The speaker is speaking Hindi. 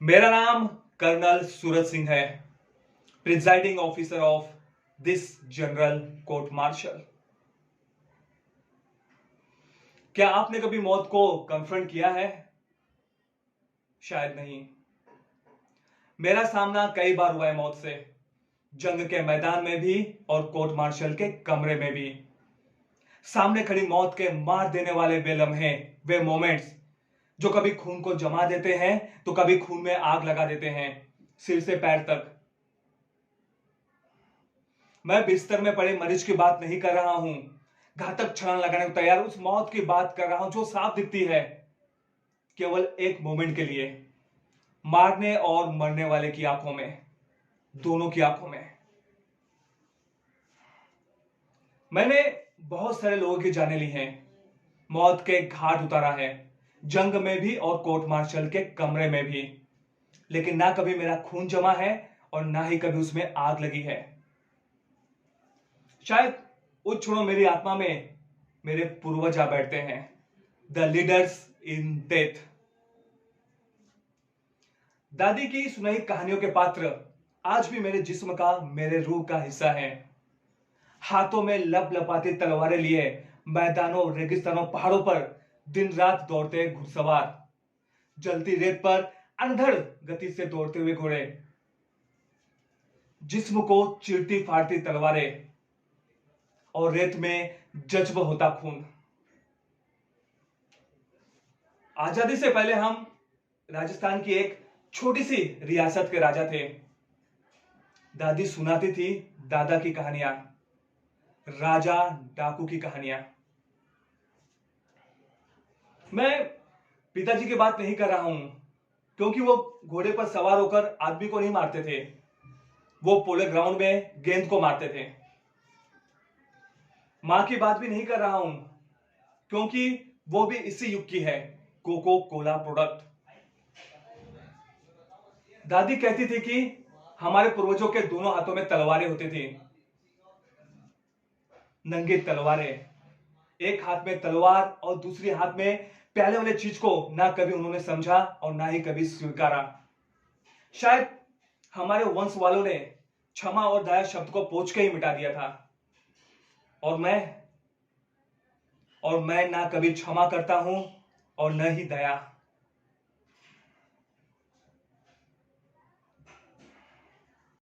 मेरा नाम कर्नल सूरज सिंह है, presiding officer of this general court martial. क्या आपने कभी मौत को कन्फ्रंट किया है? शायद नहीं। मेरा सामना कई बार हुआ है मौत से, जंग के मैदान में भी और कोर्ट मार्शल के कमरे में भी। सामने खड़ी मौत के मार देने वाले वे लम्हे, वे मोमेंट्स जो कभी खून को जमा देते हैं तो कभी खून में आग लगा देते हैं, सिर से पैर तक। मैं बिस्तर में पड़े मरीज की बात नहीं कर रहा हूं, घातक छलांग लगाने को तैयार उस मौत की बात कर रहा हूं जो साफ दिखती है केवल एक मोमेंट के लिए, मारने और मरने वाले की आंखों में, दोनों की आंखों में। मैंने बहुत सारे लोगों की जानें ली हैं, मौत के घाट उतारा है, जंग में भी और कोर्ट मार्शल के कमरे में भी, लेकिन ना कभी मेरा खून जमा है और ना ही कभी उसमें आग लगी है। शायद उस क्षणों मेरी आत्मा में मेरे पूर्वज आ बैठते हैं, द लीडर्स इन डेथ। दादी की सुनाई कहानियों के पात्र आज भी मेरे जिस्म का, मेरे रूह का हिस्सा हैं। हाथों में लपलपाती तलवारें लिए मैदानों, रेगिस्तानों, पहाड़ों पर दिन रात दौड़ते घुड़सवार, जलती रेत पर अंधड़ गति से दौड़ते हुए घोड़े, जिस्म को चीरती फाड़ती तलवारें और रेत में जज्ब होता खून। आजादी से पहले हम राजस्थान की एक छोटी सी रियासत के राजा थे। दादी सुनाती थी दादा की कहानियां, राजा डाकू की कहानियां। मैं पिताजी की बात नहीं कर रहा हूं, क्योंकि वो घोड़े पर सवार होकर आदमी को नहीं मारते थे, वो पोलो ग्राउंड में गेंद को मारते थे। मां की बात भी नहीं कर रहा हूं, क्योंकि वो भी इसी युग की है, कोको कोला प्रोडक्ट। दादी कहती थी कि हमारे पूर्वजों के दोनों हाथों में तलवारें होती थी, नंगी तलवारें। एक हाथ में तलवार और दूसरे हाथ में प्याले वाले चीज को ना कभी उन्होंने समझा और ना ही कभी स्वीकारा। शायद हमारे वंश वालों ने क्षमा और दया शब्द को पोंछ के ही मिटा दिया था, और मैं ना कभी क्षमा करता हूं और न ही दया।